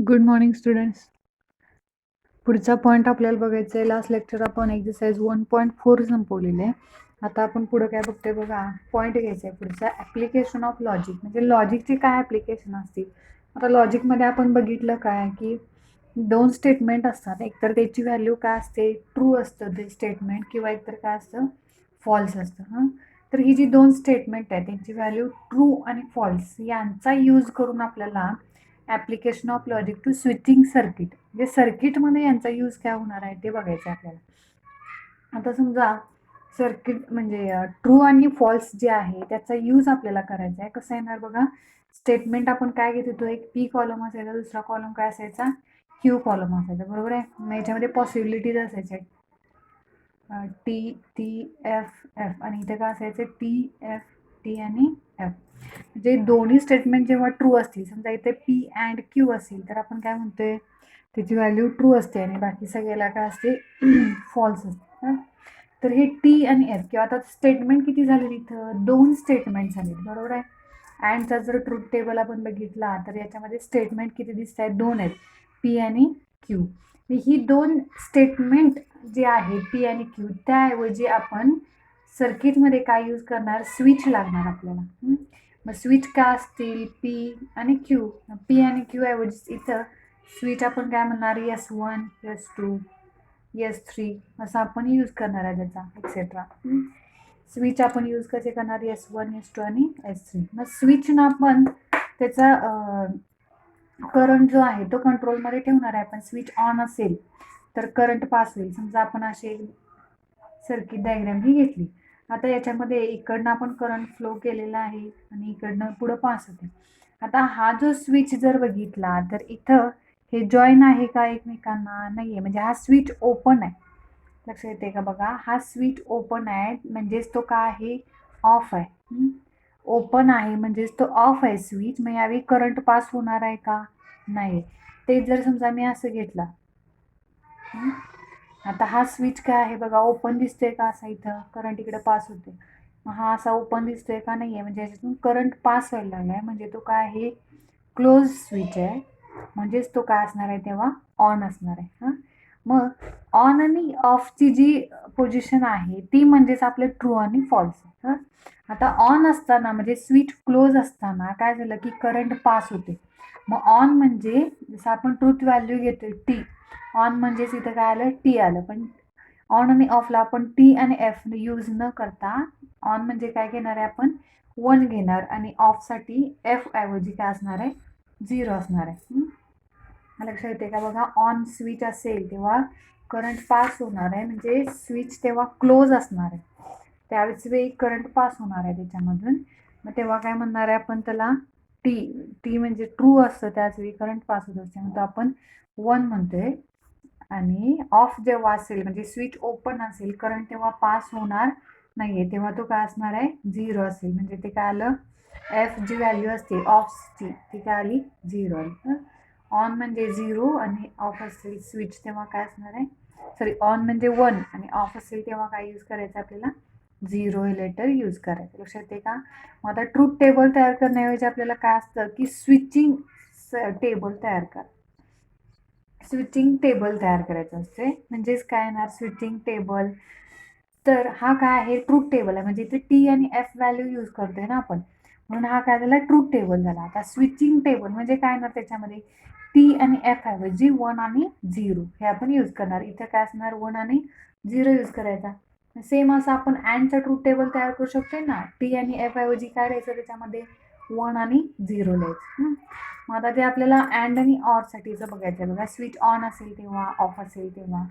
Good morning students. पुढचा point आपल्याला बघायचा आहे. लास्ट लेक्चर आपण एक्सरसाइज 1.4 संपवलेले आहे. आता आपण पुढं काय बघतोय बघा. पॉईंट घ्यायचा आहे पुढचा, ॲप्लिकेशन ऑफ लॉजिक. म्हणजे लॉजिकची काय ॲप्लिकेशन असतील. आता लॉजिकमध्ये आपण बघितलं काय की दोन स्टेटमेंट असतात. एकतर त्याची व्हॅल्यू काय असते, ट्रू असतं ते स्टेटमेंट, किंवा एकतर काय असतं, फॉल्स असतं. हां, तर ही जी दोन स्टेटमेंट आहे त्यांची व्हॅल्यू ट्रू आणि फॉल्स यांचा यूज करून आपल्याला application of logic to switching circuit, म्हणजे सर्किटमध्ये यांचा यूज काय होणार आहे ते बघायचं आहे आपल्याला. आता समजा सर्किट म्हणजे ट्रू आणि फॉल्स जे आहे त्याचा यूज आपल्याला करायचा आहे. कसं येणार बघा, स्टेटमेंट आपण काय घेत होतो, एक पी कॉलम असायचा, दुसरा कॉलम काय असायचा, क्यू कॉलम असायचा, बरोबर आहे. मग याच्यामध्ये पॉसिबिलिटीज असायच्या, टी टी एफ एफ, आणि इथे काय असायचं, टी एफ टी आणि एफ. म्हणजे दोन्ही स्टेटमेंट जेव्हा ट्रू असतील, समजा इथे पी अँड क्यू असेल तर आपण काय म्हणतोय, त्याची व्हॅल्यू ट्रू असते आणि बाकी सगळ्याला काय असते, फॉल्स असते. तर हे टी आणि एफ, किंवा आता स्टेटमेंट किती झाले इथं, दोन स्टेटमेंट झाले, बरोबर आहे. अँडचा जर ट्रूथ टेबल आपण बघितला तर याच्यामध्ये स्टेटमेंट किती दिसत आहेत, दोन आहेत, पी आणि क्यू. ही दोन स्टेटमेंट जे आहे पी आणि क्यू, त्याऐवजी आपण सर्किटमध्ये काय यूज करणार, स्विच लागणार आपल्याला. मग स्विच काय असतील, पी आणि क्यू. पी आणि क्यू ऐवजी इथं स्विच आपण काय म्हणणार, S1 S2 S3 असं आपण यूज करणार आहे त्याचा, एक्सेट्रा. स्विच आपण यूज कसे करणार, S1 S2 आणि S3. मग स्विचनं आपण त्याचा करंट जो आहे तो कंट्रोलमध्ये ठेवणार आहे. पण स्विच ऑन असेल तर करंट पास होईल. समजा आपण अशी सर्किट डायग्राम ही घेतली. आता याच्यामध्ये इकडनं आपण करंट फ्लो केलेला आहे आणि इकडनं पुढं पास होते. आता हा जो स्विच जर बघितला तर इथं हे जॉईन आहे का एकमेकांना, नाहीये, म्हणजे हा स्विच ओपन आहे. लक्षात येते का बघा, हा स्विच ओपन आहे म्हणजेच तो काय आहे, ऑफ आहे. ओपन आहे म्हणजेच तो ऑफ आहे स्विच. मग यावेळी करंट पास होणार आहे का, नाही. ते जर समजा मी असं घेतला, आता हा स्विच काय आहे बघा, ओपन दिसतोय का, असा इथं करंट इकडे पास होते. मग हा असा ओपन दिसतोय का, नाहीये, म्हणजे याच्यातून करंट पास व्हायला लागलाय, म्हणजे तो काय आहे, क्लोज स्विच आहे. म्हणजेच तो काय असणार आहे तेव्हा, ऑन असणार आहे. हां, मग ऑन आणि ऑफची जी पोझिशन आहे ती म्हणजेच आपले ट्रू आणि फॉल्स. हां, आता ऑन असताना म्हणजे स्विच क्लोज असताना काय झालं की करंट पास होते. मग ऑन म्हणजे जसं आपण ट्रूथ व्हॅल्यू घेतोय टी, ऑन म्हणजेच इथं काय आलं, टी आलं. पण ऑन आणि ऑफला आपण टी आणि एफ यूज न करता ऑन म्हणजे काय घेणार आहे आपण, 1 घेणार, आणि ऑफसाठी एफ ऐवजी काय असणार आहे, 0 असणार आहे. लक्षात येते का बघा, ऑन स्विच असेल तेव्हा करंट पास होणार आहे, म्हणजे स्विच तेव्हा क्लोज असणार आहे. त्यावेळेस वेळी करंट पास होणार आहे त्याच्यामधून. मग तेव्हा काय म्हणणार आहे आपण त्याला, टी टी म्हणजे ट्रू असतं, त्याच वेळी करंट पास होत असते, म्हणतो आपण 1 म्हणतोय. आणि ऑफ जेव्हा असेल म्हणजे स्विच ओपन असेल, करंट तेव्हा पास होणार नाहीये, तेव्हा तो काय असणार आहे, 0 असेल. म्हणजे ते काय आलं, एफ जी व्हॅल्यू असते ऑफची ती काय आली, 0 आली. ऑन म्हणजे 0 आणि ऑफ असेल स्विच तेव्हा काय असणार आहे, सॉरी, ऑन म्हणजे 1 आणि ऑफ असेल तेव्हा काय यूज करायचं आपल्याला, 0 हे लेटर यूज करायचं. लक्षात येते का. मग आता ट्रूथ टेबल तयार करण्याऐवजी आपल्याला काय असतं की स्विचिंग टेबल तयार कर, स्विचिंग टेबल तयार करायचं असते. म्हणजेच काय येणार, स्विचिंग टेबल, तर हा काय आहे, ट्रूथ टेबल आहे. म्हणजे इथे टी आणि एफ व्हॅल्यू यूज करतोय ना आपण, म्हणून हा काय झाला, ट्रूथ टेबल झाला. आता स्विचिंग टेबल म्हणजे काय येणार, त्याच्यामध्ये टी आणि एफ ऐवजी 1 आणि 0 हे आपण यूज करणार. इथे काय असणार, 1 आणि 0 यूज करायचा. सेम असं आपण अँडचा ट्रूथ टेबल तयार करू शकतो ना, टी आणि एफ ऐवजी काय राहायचं त्याच्यामध्ये, 1 आणि 0 लिहायचं. मग आता ते आपल्याला अँड आणि ऑरसाठीचं बघायचं आहे बघा. स्विच ऑन असेल तेव्हा, ऑफ असेल तेव्हा.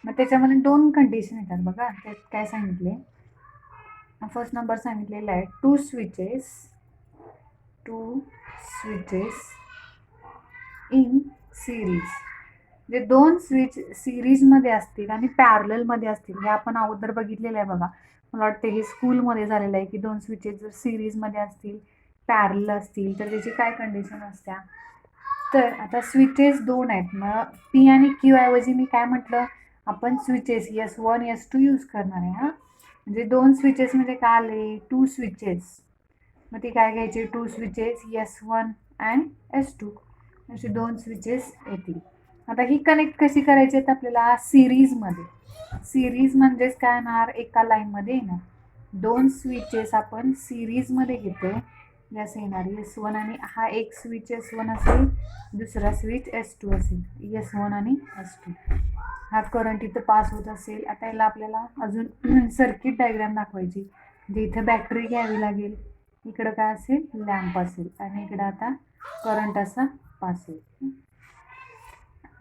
मग त्याच्यामध्ये 2 कंडिशन येतात बघा. त्यात काय सांगितले, फर्स्ट नंबर सांगितलेला आहे, टू स्विचेस इन सिरीज. म्हणजे 2 स्विच सिरीजमध्ये असतील आणि पॅरललमध्ये असतील. हे आपण अगोदर बघितलेलं आहे बघा. मला वाटतं हे स्कूलमध्ये झालेलं आहे की 2 स्विचेस जर सिरीजमध्ये असतील, पॅरलल असतील, तर त्याची काय कंडिशन असत्या. तर आता स्विचेस 2 आहेत. मग पी आणि क्यू ऐवजी मी काय म्हटलं, आपण स्विचेस S1 S2 यूज करणार आहे. हां, म्हणजे 2 स्विचेस म्हणजे काय आले, 2 स्विचेस. मग ती काय घ्यायची, 2 स्विचेस S1 अँड S2. असे 2 स्विचेस येतील. आता ही कनेक्ट कशी करायची आहेत आपल्याला सिरीजमध्ये. सिरीज म्हणजेच काय येणार, एका लाईनमध्ये येणार 2 स्विचेस आपण सिरीजमध्ये घेतोय. जसे येणार S1 आणि हा एक स्विच S1 असेल, दुसरा स्विच S2 असेल, S1 आणि S2. हा करंट इथं पास होत असेल. आता याला आपल्याला अजून सर्किट डायग्राम दाखवायची. म्हणजे इथं बॅटरी घ्यावी लागेल, इकडं काय असेल, लॅम्प असेल आणि इकडं आता करंट असा पास होईल.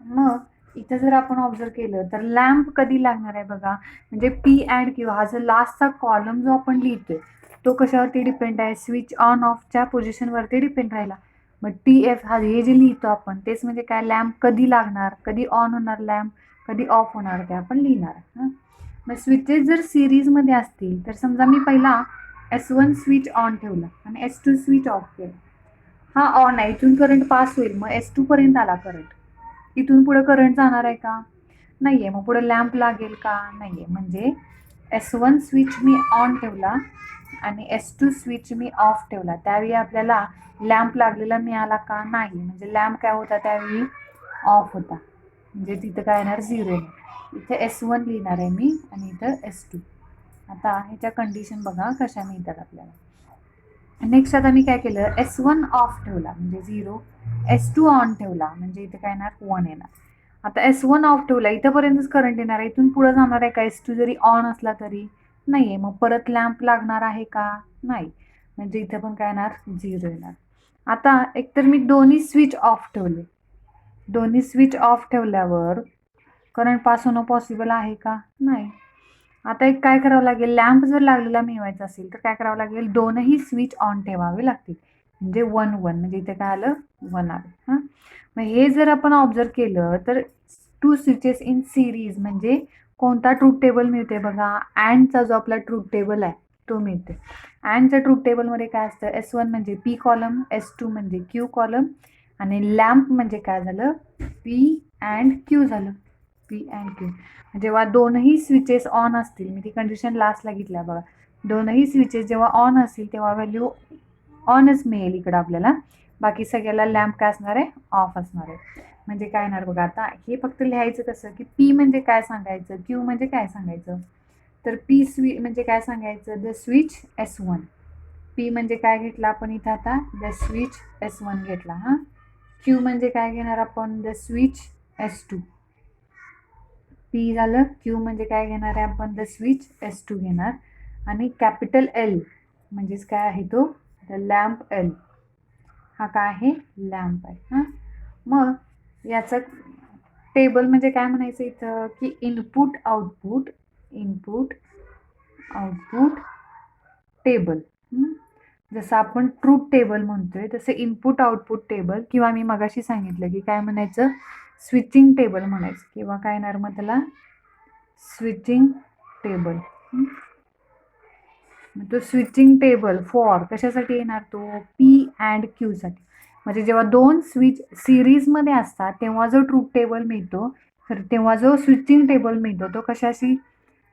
मग इथं जर आपण ऑब्झर्व केलं तर लॅम्प कधी लागणार आहे बघा, म्हणजे P अँड Q हा जो लास्टचा कॉलम जो आपण लिहितोय तो कशावरती डिपेंड आहे, स्विच ऑन ऑफच्या पोझिशनवरती डिपेंड राहिला. मग TF हा हे जे लिहितो आपण तेच म्हणजे काय, लॅम्प कधी लागणार, कधी ऑन होणार लॅम्प, कधी ऑफ होणार ते आपण लिहिणार. मग स्विचेस जर सिरीजमध्ये असतील तर समजा मी पहिला S1 स्विच ऑन ठेवला आणि S2 स्विच ऑफ केला. हा ऑन आहे, इथून करंट पास होईल, मग S2 पर्यंत आला करंट. इथून पुढे करंट जाणार आहे का, नाहीये. मग पुढे लॅम्प लागेल का, नाहीये. म्हणजे S1 स्विच मी ऑन ठेवला आणि S2 स्विच मी ऑफ ठेवला, त्यावेळी आपल्याला लॅम्प लागलेला मिळाला का, नाही. म्हणजे लॅम्प काय होता त्यावेळी, ऑफ होता. म्हणजे तिथं काय येणार, 0. इथे S1 लिहिणार आहे मी आणि इथं S2. आता ह्याच्या कंडिशन बघा कशा मिळतात आपल्याला. नेक्स्ट आता मी काय केलं, S1 ऑफ ठेवला म्हणजे 0, S2 ऑन ठेवला म्हणजे इथे काय येणार, 1 येणार. आता S1 ऑफ ठेवला, इथंपर्यंतच करंट येणार आहे, इथून पुढे जाणार आहे का, S2 जरी ऑन असला तरी नाहीये. मग परत लॅम्प लागणार आहे का, नाही. म्हणजे इथं पण काय येणार, 0 येणार. आता एकतर मी दोन्ही स्विच ऑफ ठेवले, दोन्ही स्विच ऑफ ठेवल्यावर करंट पास होणं पॉसिबल आहे का, नाही. आता एक काय करावं लागेल, लॅम्प जर लागलेला मिळवायचा असेल तर काय करावं लागेल, दोनही स्विच ऑन ठेवावे लागतील. म्हणजे 1 1 म्हणजे इथे काय आलं, 1 आलं. हां, मग हे जर आपण ऑब्झर्व केलं तर 2 स्विचेस इन सिरीज म्हणजे कोणता ट्रूथ टेबल मिळते बघा, अँडचा जो आपला ट्रूथ टेबल आहे तो मिळते. अँडच्या ट्रूथ टेबलमध्ये काय असतं, S1 म्हणजे P कॉलम, S2 म्हणजे Q कॉलम आणि लॅम्प म्हणजे काय झालं, P अँड Q झालं. P and Q. जेव्हा दोनही स्विचेस ऑन असतील, मी ती कंडिशन लास्टला घेतल्या बघा, दोनही स्विचेस जेव्हा ऑन असतील तेव्हा व्हॅल्यू ऑनच मिळेल इकडं आपल्याला, बाकी सगळ्याला लॅम्प काय असणार आहे, ऑफ असणार आहे. म्हणजे काय येणार बघा, आता हे फक्त लिहायचं कसं की P म्हणजे काय सांगायचं, Q म्हणजे काय सांगायचं. तर P म्हणजे काय सांगायचं, द स्विच S1. P म्हणजे काय घेतला आपण इथं आता, द स्विच S1 घेतला. हां, Q म्हणजे काय घेणार आपण, द स्विच S2. P झालं, Q म्हणजे काय घेणार आहे आपण, द स्विच S2 घेणार. आणि कॅपिटल L म्हणजेच काय आहे तो, द लॅम्प L. हा काय आहे, लॅम्प आहे. हां, मग याचं टेबल म्हणजे काय म्हणायचं इथं की input output, input output table. जसं आपण ट्रूथ टेबल म्हणतोय तसं इनपुट आउटपुट टेबल, किंवा मी मगाशी सांगितलं की काय म्हणायचं, स्विचिंग टेबल म्हणायचं, किंवा काय येणार मग त्याला, स्विचिंग टेबल. तो स्विचिंग टेबल फॉर कशासाठी येणार, तो P अँड Q साठी. म्हणजे जेव्हा 2 स्विच सिरीजमध्ये असतात तेव्हा जो ट्रूथ टेबल मिळतो, तर तेव्हा जो स्विचिंग टेबल मिळतो तो कशाशी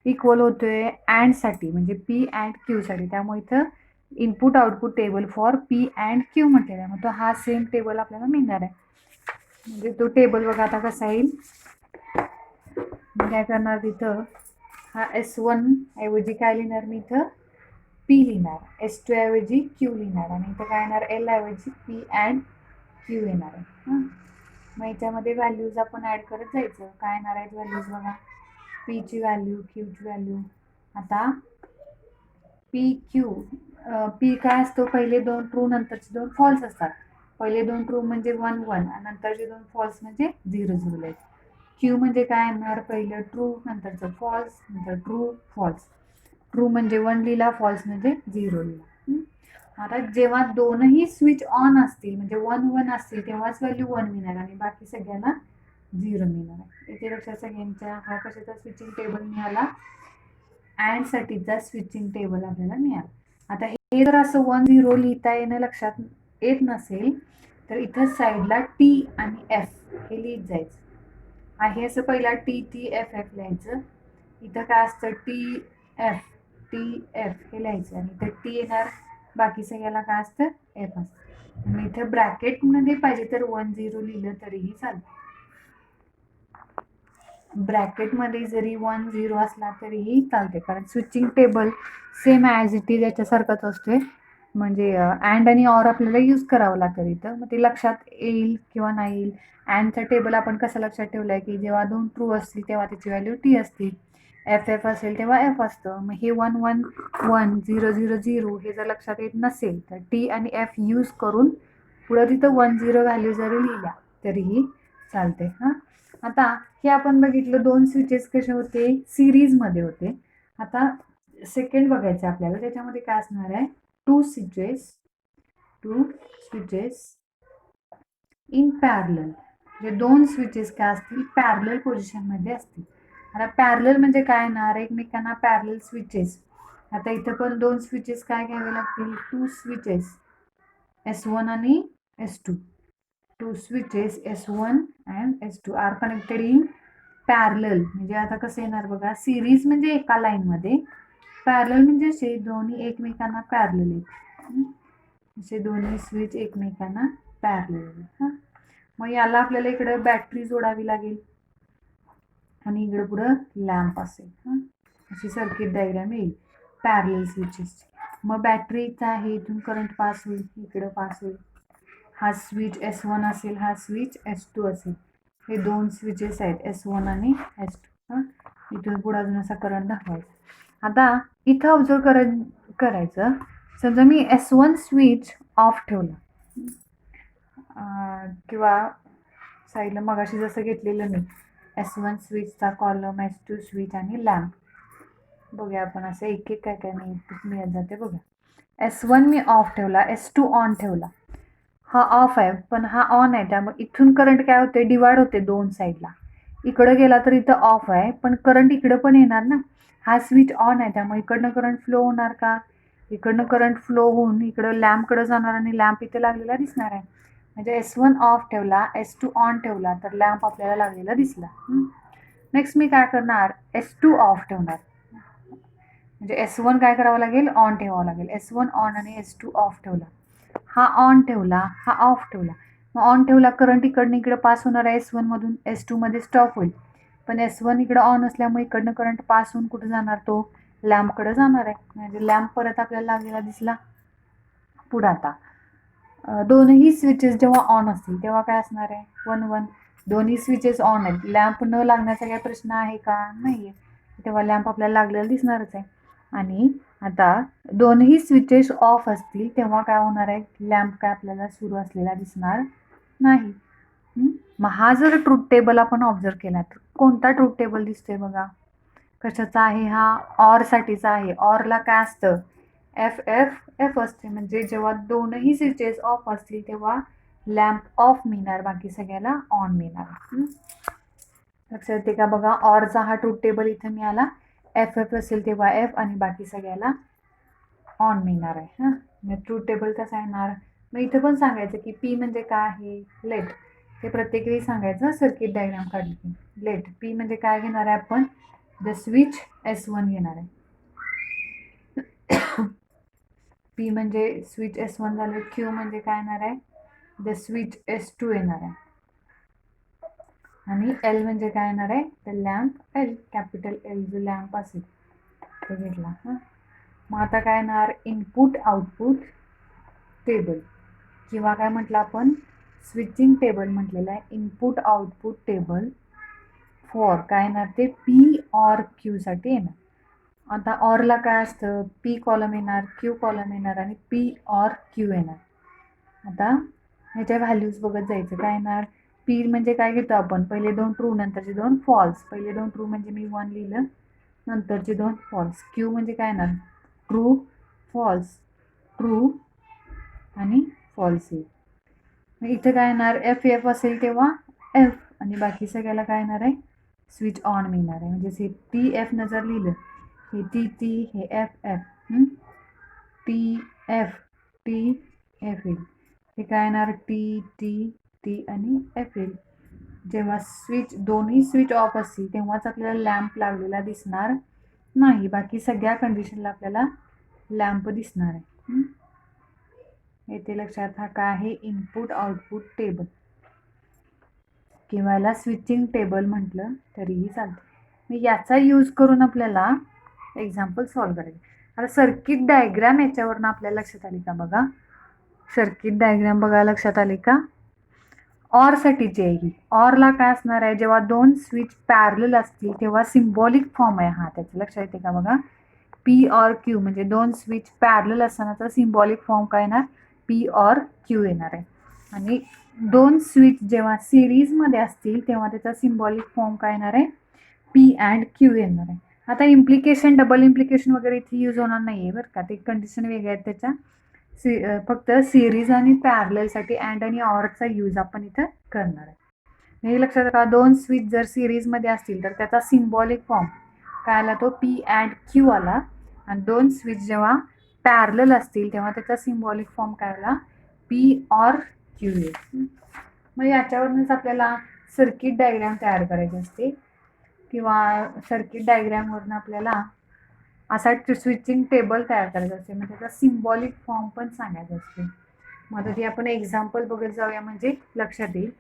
इक्वल होतोय, अँडसाठी, म्हणजे P अँड Q साठी. त्यामुळे इथं input output table for P and Q म्हटलेला आहे. मग तो हा सेम टेबल आपल्याला मिळणार आहे. म्हणजे तो टेबल बघा आता कसा येईल, मी काय करणार तिथं, हा S1 ऐवजी काय लिहिणार मी इथं, P लिहिणार, S2 ऐवजी Q लिहिणार आणि इथं काय येणार, L ऐवजी P अँड Q येणार आहे. हां, मग याच्यामध्ये व्हॅल्यूज आपण ॲड करत जायचं. काय येणार आहेत व्हॅल्यूज बघा, P ची व्हॅल्यू, Q ची व्हॅल्यू. आता P काय असतो, पहिले 2 ट्रू नंतरचे 2 फॉल्स असतात. पहिले 2 ट्रू म्हणजे 1 1 आणि नंतरचे 2 फॉल्स म्हणजे 0 0 आहेत. Q म्हणजे काय येणार, पहिलं ट्रू नंतरचं फॉल्स नंतर ट्रू फॉल्स. ट्रू म्हणजे 1 लिहिला, फॉल्स म्हणजे 0 लिहिला. आता जेव्हा दोनही स्विच ऑन असतील म्हणजे 1 1 असतील तेव्हाच व्हॅल्यू 1 मिळणार आणि बाकी सगळ्यांना 0 मिळणार आहे. इथे लक्षात सगळ्यांच्या, हा कशाचा स्विचिंग टेबल मिळाला, अँड साठीचा स्विचिंग टेबल आपल्याला मिळाला. आता हे जर असं 1 0 लिहिता येणं लक्षात येत नसेल तर इथं साईडला T आणि F हे लिहित जायचं आहे. असं पहिला T T F F लिहायचं, इथं काय असतं T F हे लिहायचं आणि इथं T येणार, बाकी सगळ्याला काय असतं, F असतं. आणि इथे ब्रॅकेटमध्ये पाहिजे तर 1 0 लिहिलं तरीही चालतं. ब्रॅकेटमध्ये जरी 1 0 असला तरीही चालते, कारण switching table same as it is याच्यासारखाच असतोय. म्हणजे अँड आणि ऑर आपल्याला यूज करावं लागतं इथं. मग ते लक्षात येईल किंवा नाही येईल. अँडचा टेबल आपण कसं लक्षात ठेवलाय की जेव्हा 2 ट्रू असतील तेव्हा त्याची व्हॅल्यू टी असतील, एफ एफ असेल तेव्हा एफ असतं. मग हे 1 1 1 0 0 0 हे जर लक्षात येत नसेल तर टी आणि एफ यूज करून पुढं तिथं 1 0 व्हॅल्यू जरी लिहिल्या तरीही चालते. हां, आता हे आपण बघितलं 2 स्विचेस कसे होते, सिरीजमध्ये होते. आता सेकंड बघायचं आपल्याला, त्याच्यामध्ये काय असणार आहे, टू स्विचेस इन पॅरलल. म्हणजे 2 स्विचेस काय असतील, पॅरलल पोझिशनमध्ये असतील. आता पॅरलल म्हणजे काय येणार, एकमेकांना पॅरलल स्विचेस. आता इथं पण 2 स्विचेस काय घ्यावे लागतील, टू स्विचेस S1 आणि S2. Two switches S1 and S2 are connected in parallel. म्हणजे आता कसं येणार बघा, सिरीज म्हणजे एका लाईनमध्ये, पॅरलल म्हणजे असे दोन्ही एकमेकांना पॅरलल आहेत. असे दोन्ही स्विच एकमेकांना पॅरलल आहेत. हां, मग याला आपल्याला इकडे बॅटरी जोडावी लागेल आणि इकडे पुढं लॅम्प असेल. हां, अशी सर्किट डायग्राम येईल पॅरलल स्विचेसची. मग बॅटरीचा आहे, इथून करंट पास होईल, इकडं पास होईल. हा स्विच S1 असेल, हा स्विच S2 असेल. हे 2 स्विचेस आहेत S1 आणि S2. हां, इथून पुढे अजून असा करंट दाखवायचा. आता इथं ऑब्झर्व करायचं, समजा मी S1 स्विच ऑफ ठेवला किंवा साईडला मगाशी जसं घेतलेलं मी S1 स्विचचा कॉलम, S2 स्विच आणि लॅम्प. बघूया आपण असं एक एक काय काय मिळत जाते बघा. S1 मी ऑफ ठेवला, S2 ऑन ठेवला. हा ऑफ आहे पण हा ऑन आहे, त्यामुळे इथून करंट काय होते, डिवाइड होते 2 साईडला. इकडं गेला तर इथं ऑफ आहे पण करंट इकडं पण येणार ना. हा स्विच ऑन आहे त्यामुळे इकडनं करंट फ्लो होणार का, इकडनं करंट फ्लो होऊन इकडं लॅम्पकडे जाणार आणि लॅम्प इथे लागलेला दिसणार आहे. म्हणजे S1 ऑफ ठेवला, S2 ऑन ठेवला तर लॅम्प आपल्याला लागलेला दिसला. नेक्स्ट मी काय करणार, S2 ऑफ ठेवणार. म्हणजे S1 काय करावं लागेल, ऑन ठेवावं लागेल. S1 ऑन आणि S2 ऑफ ठेवला. हा ऑन ठेवला, हा ऑफ ठेवला. मग ऑन ठेवला, करंट इकडनं इकडे पास होणार आहे S1 मधून, S2 मध्ये स्टॉप होईल. पण S1 इकडे ऑन असल्यामुळे इकडनं करंट पास होऊन कुठे जाणार, तो लॅम्पकडे जाणार आहे. म्हणजे लॅम्प परत आपल्याला लागलेला दिसला. पुढे आता दोनही स्विचेस जेव्हा ऑन असतील तेव्हा काय असणार आहे, 1 1. दोन्ही स्विचेस ऑन आहेत, लॅम्प न लागण्याचा काही प्रश्न आहे का, नाहीये. तेव्हा लॅम्प आपल्याला लागलेला दिसणारच आहे. आणि आता दोन्ही स्विचेस ऑफ असतील तेव्हा काय होणार आहे, लॅम्प काय आपल्याला सुरू असलेला दिसणार नाही. मग हा जर ट्रूथ टेबल आपण ऑब्झर्व केला तर कोणता ट्रूथ टेबल दिसतोय बघा, कशाचा आहे हा, ऑर साठीचा आहे. ऑरला काय असतं, एफ एफ एफ असते. म्हणजे जेव्हा दोनही स्विचेस ऑफ असतील तेव्हा लॅम्प ऑफ मिळणार, बाकी सगळ्याला ऑन मिळणार. लक्षात येते का बघा, ऑरचा हा ट्रूथ टेबल इथे मिळाला, एफ एफ असेल तेव्हा एफ आणि बाकी सगळ्याला ऑन मिळणार आहे. हां, मग ट्रूथ टेबल कसा येणार, मग इथे पण सांगायचं की पी म्हणजे काय आहे, लेट. हे प्रत्येक वेळी सांगायचं सर्किट डायग्राम काढली की. लेट पी म्हणजे काय घेणार आहे आपण, द स्विच S1 घेणार आहे. पी म्हणजे स्विच S1 झालं. क्यू म्हणजे काय येणार आहे, द स्विच S2 येणार आहे. आणि एल म्हणजे काय येणार आहे, the lamp L, capital L जो लॅम्प असेल तो घेतला. हां, मग आता काय येणार, इनपुट आउटपुट टेबल किंवा काय म्हटलं आपण, स्विचिंग टेबल म्हटलेलं आहे. इनपुट आउटपुट टेबल फॉर काय येणार, ते पी ऑर क्यू साठी येणार. आता ऑरला काय असतं, पी कॉलम येणार, क्यू कॉलम येणार आणि पी ऑर क्यू येणार. आता ह्याच्या व्हॅल्यूज बघत जायचं. काय येणार, पी म्हणजे काय घेतो आपण, पहिले 2 ट्रू नंतरचे 2 फॉल्स. पहिले 2 ट्रू म्हणजे मी 1 लिहिलं, नंतरचे 2 फॉल्स. क्यू म्हणजे काय येणार, ट्रू फॉल्स, ट्रू आणि फॉल्स येईल. मग इथं काय येणार, एफ एफ असेल तेव्हा एफ आणि बाकी सगळ्याला काय येणार आहे, स्विच ऑन मिळणार आहे. म्हणजे टी एफ न जर लिहिलं, हे टी टी हे एफ एफ, टी एफ येईल. हे काय येणार, टी टी टी आणि एफ येईल. जेव्हा स्विच दोन्ही स्विच ऑफ असतील तेव्हाच आपल्याला लॅम्प लागलेला दिसणार नाही, बाकी सगळ्या कंडिशनला आपल्याला लॅम्प दिसणार आहे. येथे लक्षात हा काय आहे, इनपुट आउटपुट टेबल किंवा याला स्विचिंग टेबल म्हटलं तरीही चालतं. मी याचा यूज करून आपल्याला एक्झाम्पल सॉल्व्ह करायचे. आता सर्किट डायग्राम याच्यावरनं आपल्याला लक्षात आली का बघा, सर्किट डायग्राम बघा लक्षात आली का. ऑर साठीची आहे ही. ऑरला काय असणार आहे, जेव्हा दोन स्विच पॅरलल असतील तेव्हा सिम्बॉलिक फॉर्म आहे हा, त्याचं लक्षात येते का बघा. पी ऑर क्यू म्हणजे दोन स्विच पॅरलल असतानाचा सिम्बॉलिक फॉर्म काय येणार, पी ऑर क्यू येणार आहे. आणि दोन स्विच जेव्हा सिरीजमध्ये असतील तेव्हा त्याचा सिम्बॉलिक फॉर्म काय येणार आहे, पी अँड क्यू येणार आहे. आता इम्प्लिकेशन, डबल इम्प्लिकेशन वगैरे इथे यूज होणार नाही आहे बरं का, ते कंडिशन वेगळे आहेत त्याच्या. फक्त सिरीज आणि पॅरललसाठी अँड आणि ऑरचा यूज आपण इथं करणार आहे. हे लक्षात का, दोन स्विच जर सिरीजमध्ये असतील तर त्याचा सिम्बॉलिक फॉर्म काय आला, तो पी अँड क्यू आला. आणि दोन स्विच जेव्हा पॅरलल असतील तेव्हा त्याचा सिम्बॉलिक फॉर्म काय आला, पी ऑर क्यू येईल. मग याच्यावरूनच आपल्याला सर्किट डायग्राम तयार करायची असते किंवा सर्किट डायग्रामवरून आपल्याला असा स्विचिंग टेबल तयार करायचा असते, म्हणजे त्याचा सिम्बॉलिक फॉर्म पण सांगायचा असते. मग ती आपण एक्झाम्पल बघत जाऊया म्हणजे लक्षात येईल.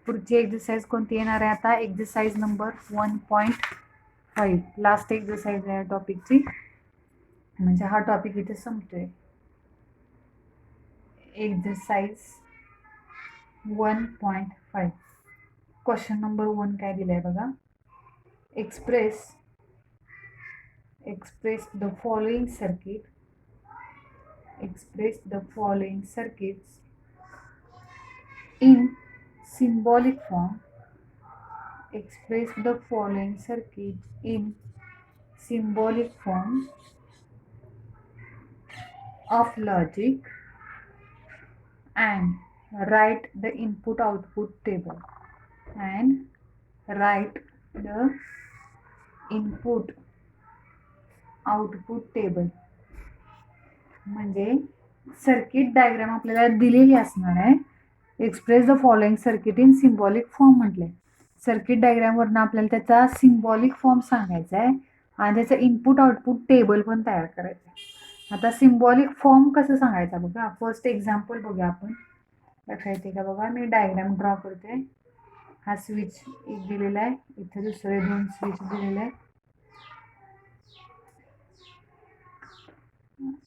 पुढची एक्सरसाइज कोणती येणार आहे आता, एक्सरसाइज नंबर 1.5, लास्ट एक्सरसाइज आहे टॉपिकची, म्हणजे हा टॉपिक इथे संपतोय. एक्सरसाइज 1.5 क्वेश्चन नंबर 1 काय दिलाय बघा, express the following circuits in symbolic form. Express the following circuits in symbolic form of logic and write the input output table. म्हणजे सर्किट डायग्राम आपल्याला दिलेली असणार आहे. Express the following circuit in symbolic form म्हटले. Circuit डायग्रामवरनं आपल्याला त्याचा symbolic form सांगायचा आहे आणि त्याचं इनपुट आउटपुट टेबल पण तयार करायचं आहे. आता सिम्बॉलिक फॉर्म कसं सांगायचा बघा, फर्स्ट एक्झाम्पल बघूया आपण. लक्षात येते का बघा, मी डायग्राम ड्रॉ करते. हा स्विच एक दिलेला आहे, इथे दुसरे दोन स्विच दिलेले आहे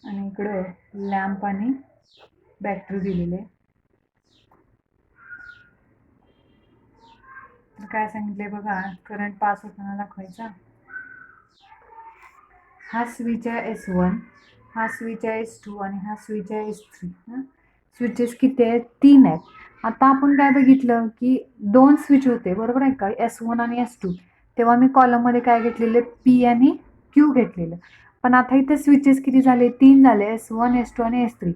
आणि इकडं लॅम्प आणि बॅटरी दिलेली आहे. काय सांगितलंय बघा, करंट पास होताना दाखवायचा. हा स्विच आहे S1, हा स्विच आहे S2 आणि हा स्विच आहे S3. स्विचेस किती आहेत, 3 आहेत. आता आपण काय बघितलं की दोन स्विच होते बरोबर आहे का, S1 आणि S2. तेव्हा मी कॉलममध्ये काय घेतलेले, P आणि Q घेतलेलं. पण आता इथे स्विचेस किती झाले, 3 झाले, S1 S2 आणि S3.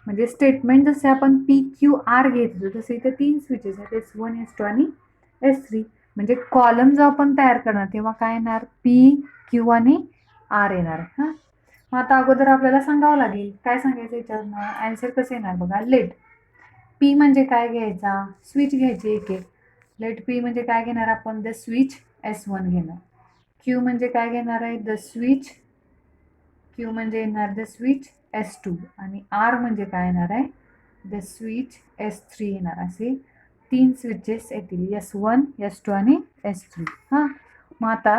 म्हणजे स्टेटमेंट जसे आपण PQR घेतलं तसे इथे 3 स्विचेस आहेत, S1 S2 आणि S3. म्हणजे कॉलम जो आपण तयार करणार तेव्हा काय येणार, PQ आणि R येणार. मग आता अगोदर आपल्याला सांगावं लागेल काय सांगायचं याच्यावरनं, आन्सर कसं येणार बघा. लेट P म्हणजे काय घ्यायचा, स्विच घ्यायची एक एक. लेट P म्हणजे काय घेणार आपण, द स्विच S1 घेणार. Q म्हणजे काय घेणार आहे, द स्विच, Q म्हणजे येणार द स्विच S2 आणि R म्हणजे काय येणार आहे, द स्विच S3 येणार. असे 3 स्विचेस येतील, S1 S2 आणि S3. मग आता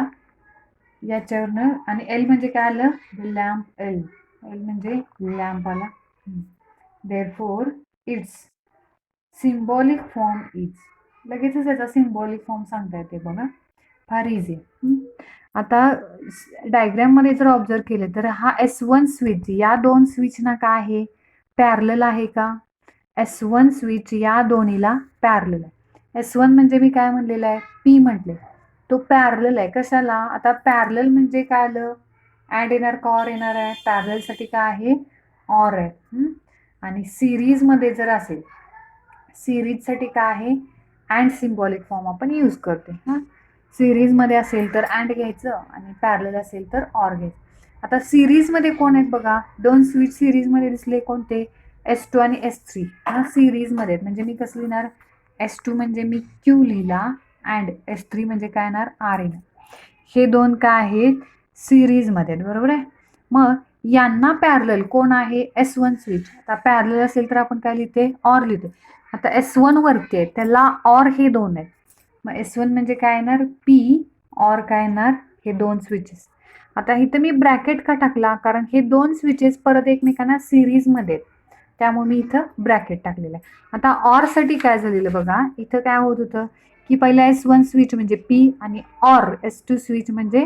याच्यावरनं, आणि L म्हणजे काय आलं, द लॅम्प. L म्हणजे लॅम्प आला. Therefore it's symbolic form is, लगेचच याचा सिम्बॉलिक फॉर्म सांगता येते बघा, फार इझी. आता डायग्राममध्ये जर ऑब्झर्व केले तर हा S1 स्विच या दोन स्विचना काय आहे, पॅरलल आहे का. S1 स्विच या दोन्हीला पॅरलल आहे. S1 म्हणजे मी काय म्हणलेलं आहे, P म्हटले, तो पॅरलल आहे. कशाला, आता पॅरलल म्हणजे काय आलं, ॲड येणार का ऑर येणार आहे, पॅरललसाठी काय आहे, ऑर आहे. आणि सिरीजमध्ये जर असेल, सिरीजसाठी काय आहे, अँड सिम्बॉलिक फॉर्म आपण यूज करते. सिरीजमध्ये असेल तर अँड घ्यायचं आणि पॅरलल असेल तर ऑर घ्यायचं. आता सिरीजमध्ये कोण आहेत बघा, दोन स्विच सिरीजमध्ये दिसले, कोणते, S2 आणि S3. सिरीजमध्ये म्हणजे मी कसं लिहिणार, S2 म्हणजे मी Q लिहिला अँड S3 म्हणजे काय येणार, R येणार. हे दोन काय आहेत, सिरीजमध्ये आहेत बरोबर आहे. मग यांना पॅरलल कोण आहे S1 स्विच. आता पॅरलल असेल तर आपण काय लिहिते ऑर लिहिते. आता S1 वरती आहे त्याला ऑर हे दोन आहेत. मग S1 म्हणजे काय येणार P ऑर काय येणार हे दोन स्विचेस. आता इथं मी ब्रॅकेट का टाकला कारण हे दोन स्विचेस परत एकमेकांना सिरीजमध्ये आहेत त्यामुळे मी इथं ब्रॅकेट टाकलेलं आहे. आता ऑर साठी काय झालेलं बघा इथं काय होत होतं की पहिला S1 स्विच म्हणजे P आणि ऑर S2 स्विच म्हणजे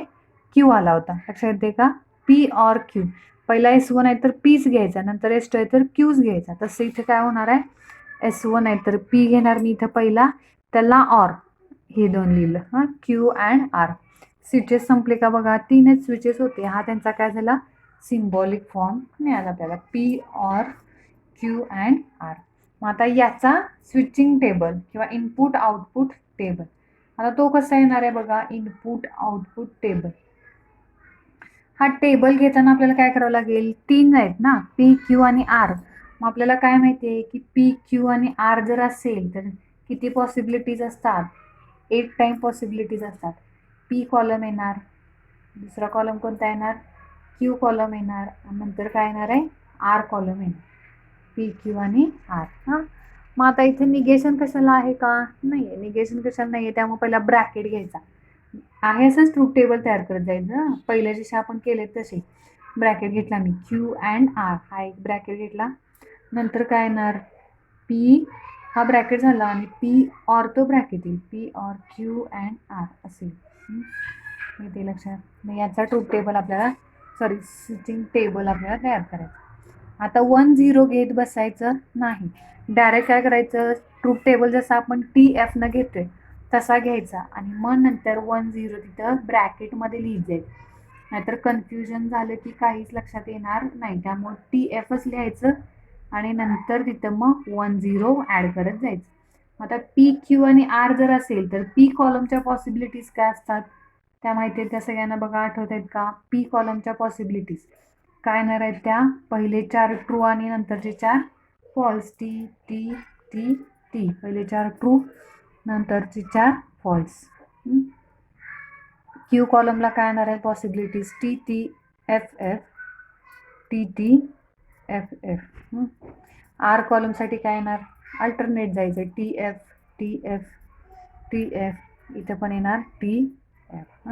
Q आला होता. लक्षात येते का P ऑर Q. पहिला S1 आहे तर Pच घ्यायचा नंतर S2 आहे तर Qच घ्यायचा. तसं इथे काय होणार आहे S1 आहे तर P घेणार मी इथं पहिला त्याला ऑर हे दोन लिहिलं हां Q अँड R. स्विचेस संपले का बघा तीनच स्विचेस होते. हा त्यांचा काय झाला सिम्बॉलिक फॉर्म मिळाला आपल्याला P or Q and R. मग आता याचा स्विचिंग टेबल किंवा इनपुट आउटपुट टेबल. आता तो कसा येणार आहे बघा इनपुट आउटपुट टेबल. हा टेबल घेताना आपल्याला काय करावं लागेल तीन आहेत ना P Q आणि R. मग आपल्याला काय माहिती आहे की P Q आणि R जर असेल तर किती पॉसिबिलिटीज असतात 8 टाइम पॉसिबिलिटीज असतात. P कॉलम येणार दुसरा कॉलम कोणता येणार Q कॉलम येणार नंतर काय येणार आहे R कॉलम येणार P Q आणि R. हां मग आता इथे निगेशन कशाला आहे का नाही आहे निगेशन कशाला नाही आहे त्यामुळे पहिला ब्रॅकेट घ्यायचा आहे असंच ट्रूथ टेबल तयार करत जायचं पहिल्या जसे आपण केले तसे. ब्रॅकेट घेतला मी Q अँड R हा एक ब्रॅकेट घेतला नंतर काय येणार P हा ब्रॅकेट झाला आणि P ऑर तो ब्रॅकेट येईल P or Q and R असेल. ते लक्षात मग याचा ट्रूथ टेबल आपल्याला स्विचिंग टेबल आपल्याला तयार करायचं. आता 1 0 घेत बसायचं नाही डायरेक्ट काय करायचं ट्रूथ टेबल जसं आपण TF न घेतोय तसा घ्यायचा आणि मग नंतर 1 0 तिथं ब्रॅकेटमध्ये लिहित जायचं. नाहीतर कन्फ्युजन झालं की काहीच लक्षात येणार नाही त्यामुळे TFच लिहायचं आणि नंतर तिथं मग 1 0 ॲड करत जायचं. आता P Q आणि R जर असेल तर P कॉलमच्या पॉसिबिलिटीज काय असतात त्या माहिती आहेत त्या सगळ्यांना बघा आठवत आहेत का P कॉलमच्या पॉसिबिलिटीज काय येणार आहेत त्या पहिले 4 ट्रू आणि नंतरचे 4 false T T T T पहिले 4 ट्रू नंतरचे 4 फॉल्स. Q कॉलमला काय येणार आहे possibilities T T F F T T F F. R कॉलमसाठी काय येणार अल्टरनेट जायचं T F T F T F इथं पण येणार T F.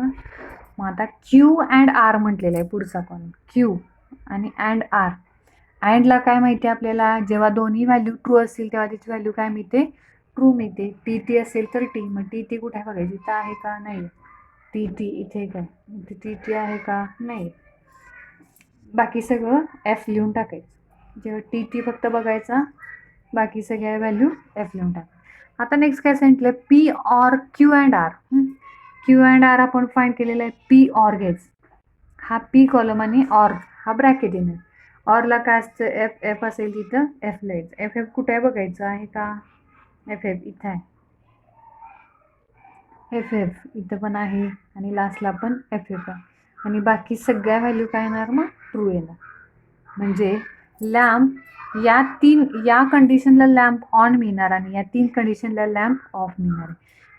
मग आता Q अँड R म्हटलेलं आहे पुढचा कॉलम Q आणि अँड R. अँडला काय माहिती आपल्याला जेव्हा दोन्ही व्हॅल्यू ट्रू असतील तेव्हा त्याची व्हॅल्यू काय मिळते ट्रू मिळते. T T असेल तर T मग T T कुठे बघायची इथं आहे का नाही T T इथे काय इथे T T आहे का नाही. बाकी सगळं F लिहून टाकायचं जेव्हा T T फक्त बघायचा बाकी सगळ्या व्हॅल्यू F लिहून टाकायचं. आता नेक्स्ट काय सांगितलं P or Q and R. Q and R आपण फाइंड केलेलं आहे P ऑर घ्यायचं हा P कॉलम आणि ऑर हा ब्रॅकेट येणार. ऑरला काय असतं F F असेल तिथं F लिहायचं F F कुठे बघायचं आहे का F F इथं आहे F F इथं पण आहे आणि लास्टला पण F F आहे आणि बाकी सगळ्या व्हॅल्यू काय येणार मग ट्रू येणार. म्हणजे लॅम्प या कंडिशनला लॅम्प ऑन मिळणार आणि या 3 कंडिशनला लॅम्प ऑफ मिळणार.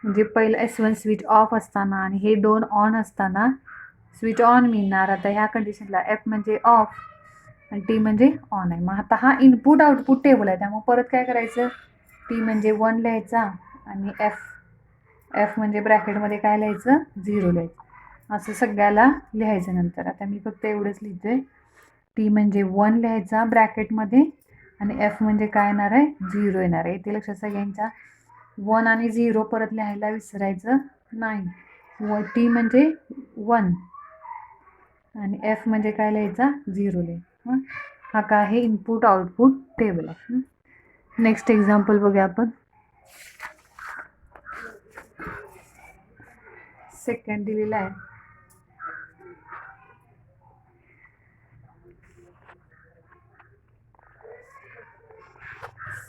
म्हणजे पहिलं S1 स्विच ऑफ असताना आणि हे दोन ऑन असताना स्विच ऑन मिळणार. आता ह्या कंडिशनला F म्हणजे ऑफ आणि T म्हणजे ऑन आहे. मग आता हा इनपुट आउटपुट टेबल आहे त्यामुळे परत काय करायचं T म्हणजे 1 लिहायचा आणि F म्हणजे ब्रॅकेटमध्ये काय लिहायचं 0 लिहायचं असं सगळ्याला लिहायचं. नंतर आता मी फक्त एवढंच लिहितोय T म्हणजे 1 लिहायचा ब्रॅकेटमध्ये आणि F म्हणजे काय येणार आहे 0 येणार आहे. इथे लक्षात सगळ्यांच्या 1 आणि 0 परत लिहायला विसरायचं नाही. T म्हणजे 1 आणि F म्हणजे काय लिहायचा 0 लिहायचा. हा काय आहे इनपुट आउटपुट टेबल आहे. नेक्स्ट एक्झाम्पल बघूया आपण. सेकंड दिलेला आहे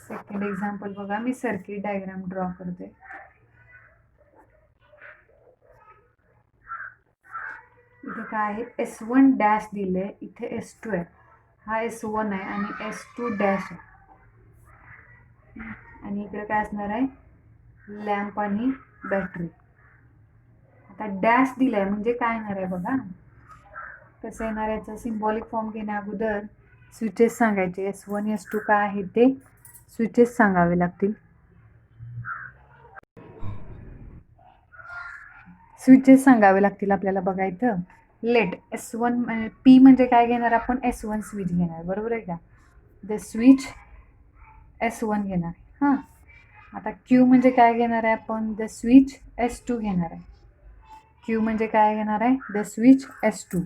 सेकंड एक्झाम्पल बघा मी सर्किट डायग्राम ड्रॉ करते. इथे काय आहे S1 डॅश दिले इथे S2 आहे हा S1 आहे आणि S2 डॅश आहे आणि इकडे काय असणार आहे लॅम्प आणि बॅटरी. आता डॅश दिलाय म्हणजे काय येणार आहे बघा कसं येणार याचा सिम्बॉलिक फॉर्म घेण्या अगोदर स्विचेस सांगायचे. S1 S2 काय आहे ते स्विचेस सांगावे लागतील. स्विचेस सांगावे लागतील आपल्याला बघायचं. लेट S1 P म्हणजे काय घेणार आपण S1 स्विच घेणार, बरोबर आहे का. द स्विच S1 घेणार. हां, आता Q म्हणजे काय घेणार आहे आपण, द स्विच S2 घेणार आहे. Q म्हणजे काय घेणार आहे, द स्विच S2.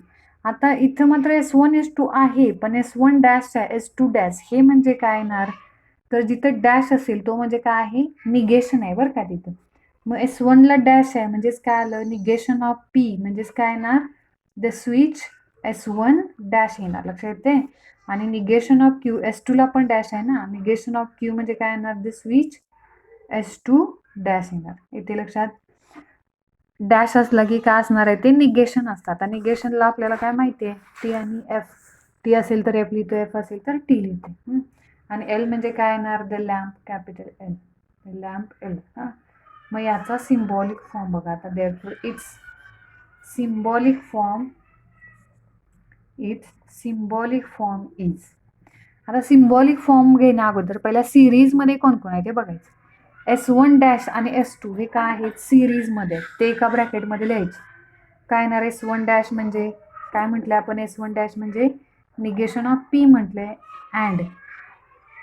आता इथं मात्र S1 S2 आहे, पण S1 डॅश आहे, S2 डॅश हे म्हणजे काय येणार, तर जिथं डॅश असेल तो म्हणजे काय आहे, निगेशन आहे बरं का तिथं. मग S1 ला डॅश आहे म्हणजेच काय आलं, निगेशन ऑफ P म्हणजेच काय येणार, द स्विच S1 डॅश येणार, लक्षात येते. आणि निगेशन ऑफ Q S2 ला पण डॅश आहे ना, निगेशन ऑफ Q म्हणजे काय येणार, द स्विच S2 डॅश येणार. इथे लक्षात, डॅश असला की काय असणार आहे, ते निगेशन असतात. आता निगेशनला आपल्याला काय माहिती आहे, टी आणि एफ. टी असेल तर एफ लिहितो, एफ असेल तर टी लिहिते. आणि एल म्हणजे काय येणार, the lamp, capital L, lamp L. हां, मग याचा सिम्बॉलिक फॉर्म बघा आता. Therefore it's symbolic form is. आता सिम्बॉलिक फॉर्म घेण्या अगोदर पहिल्या सिरीजमध्ये कोण कोण आहे ते बघायचं. S1 डॅश आणि S2 हे काय आहेत, सिरीजमध्ये, ते एका ब्रॅकेटमध्ये लिहायचे. काय येणार, S1 डॅश म्हणजे काय म्हटलं आपण, S1 डॅश म्हणजे निगेशन ऑफ P म्हटलंय, अँड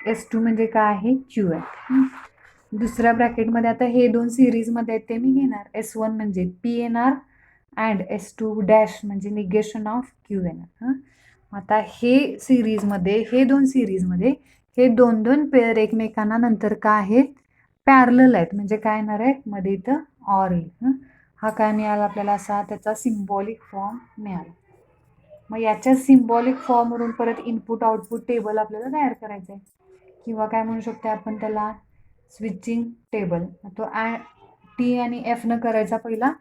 S2 म्हणजे काय आहे, Q आहे. दुसऱ्या ब्रॅकेटमध्ये आता हे दोन सिरीजमध्ये आहेत ते मी घेणार. S1 म्हणजे P येणार, अँड S2 डॅश म्हणजे निगेशन ऑफ Q येणार. आता हे सिरीजमध्ये, हे दोन सिरीजमध्ये हे दोन दोन पेअर एकमेकांना नंतर काय आहेत, पॅरलल आहेत, म्हणजे काय येणार आहे, मध्ये इथं ऑर येईल. हा काय मिळाला आपल्याला, असा त्याचा सिम्बॉलिक फॉर्म मिळाला. मग याच्या सिम्बॉलिक फॉर्मवरून परत इनपुट आउटपुट टेबल आपल्याला तयार करायचं आहे, किंवा काय म्हणू शकतो आपण त्याला, स्विचिंग टेबल. तो टी आणि एफ न करायचा पहिला,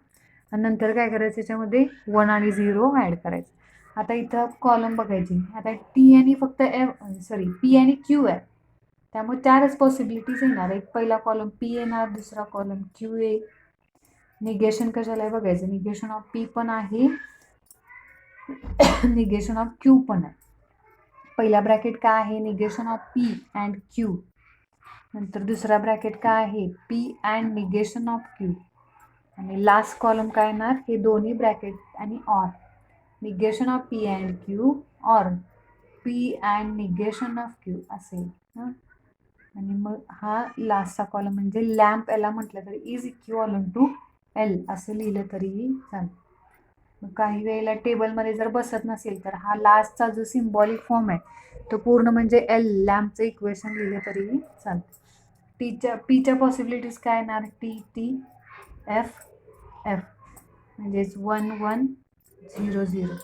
आणि नंतर काय करायचं त्याच्यामध्ये 1 आणि 0 ॲड करायचं. आता इथं कॉलम बघायची. आता टी आणि फक्त पी आणि क्यू आहे, त्यामुळे 4च पॉसिबिलिटीज येणार. एक पहिला कॉलम P येणार, दुसरा कॉलम Q येईल. निगेशन कशाला आहे बघायचं, निगेशन ऑफ P पण आहे, निगेशन ऑफ Q पण आहे. पहिला ब्रॅकेट काय आहे, negation of P and Q. नंतर दुसरा ब्रॅकेट काय आहे, P and negation of Q. आणि लास्ट कॉलम काय येणार, हे दोन्ही ब्रॅकेट आणि or, negation of P and Q or P and negation of Q असेल. आणि मग हा लास्टचा कॉलम म्हणजे लॅम्प याला म्हटलं तरी इज इक्वल टू एल असं लिहिलं तरीही चालेल. मग काही वेळेला टेबलमध्ये जर बसत नसेल तर हा लास्टचा जो सिम्बॉलिक फॉर्म आहे तो पूर्ण म्हणजे एल, लॅम्पचं इक्वेशन लिहिलं तरीही चालतं. पीच्या पॉसिबिलिटीज काय येणार, टी एफ एफ म्हणजेच 1 1 0 0.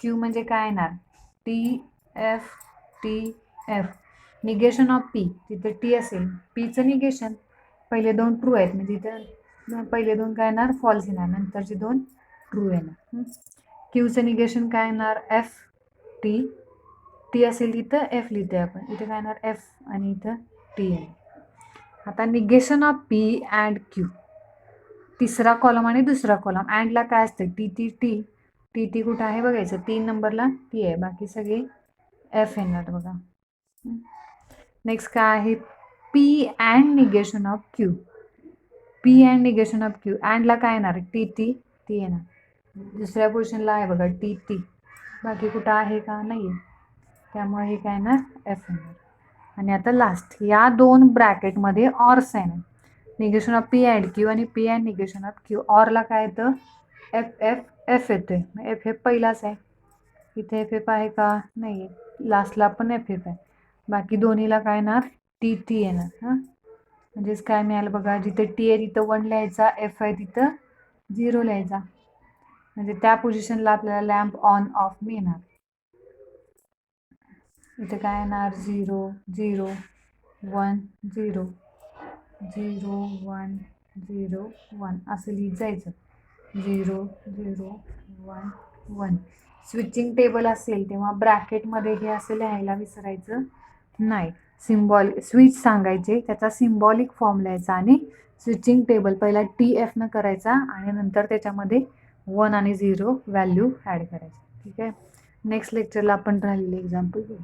क्यू म्हणजे काय येणार, T F. Negation of P, तिथे टी असेल, पीचं निगेशन, पहिले दोन ट्रू आहेत म्हणजे इथं पहिले दोन काय येणार, फॉल्स येणार, नंतरचे दोन ट्रू येणार. क्यूचं निगेशन काय येणार, एफ टी असेल इथं एफ लिहिते आपण, इथे काय येणार एफ आणि इथं टी येणार. आता negation of P and Q, तिसरा कॉलम आणि दुसरा कॉलम, अँडला काय असतं टी कुठं आहे बघायचं, 3 नंबरला टी आहे, बाकी सगळे एफ येणार बघा. नेक्स्ट काय आहे, P and negation of Q, P and negation of Q, अँडला काय येणार, टी येणार. दुसऱ्या पोझिशनला आहे बघा टी, बाकी कुठं आहे का, नाही आहे, त्यामुळे हे काय येणार एफ येणार. आणि आता लास्ट, या दोन ब्रॅकेटमध्ये ऑर साइन आहे, negation of P and Q आणि P and negation of Q. ऑरला काय येतं, एफ येतोय, एफ पहिलाच आहे, इथे एफ आहे का, नाही आहे, लास्टला पण एफ आहे, बाकी दोन्हीला काय येणार टी येणार. म्हणजेच काय मिळालं बघा, जिथे टी आहे तिथं 1 लिहायचा, एफ आहे तिथं 0 लिहायचा, म्हणजे त्या पोझिशनला आपल्याला लॅम्प ऑन ऑफ मिळणार. इथे काय येणार 0 0 1 0 0 1 0 1 असं लिहित जायचं, 0 0 1 1. स्विचिंग टेबल असेल तेव्हा ब्रॅकेटमध्ये हे असं लिहायला विसरायचं नाही. स्विच सांगायचे, त्याचा सिम्बॉलिक फॉर्म लिहायचा आणि स्विचिंग टेबल पहिला टी एफ न करायचा आणि नंतर त्याच्यामध्ये 1 आणि 0 व्हॅल्यू ॲड करायची. ठीक आहे. नेक्स्ट लेक्चरला आपण राहिलेले एक्झाम्पल बघू.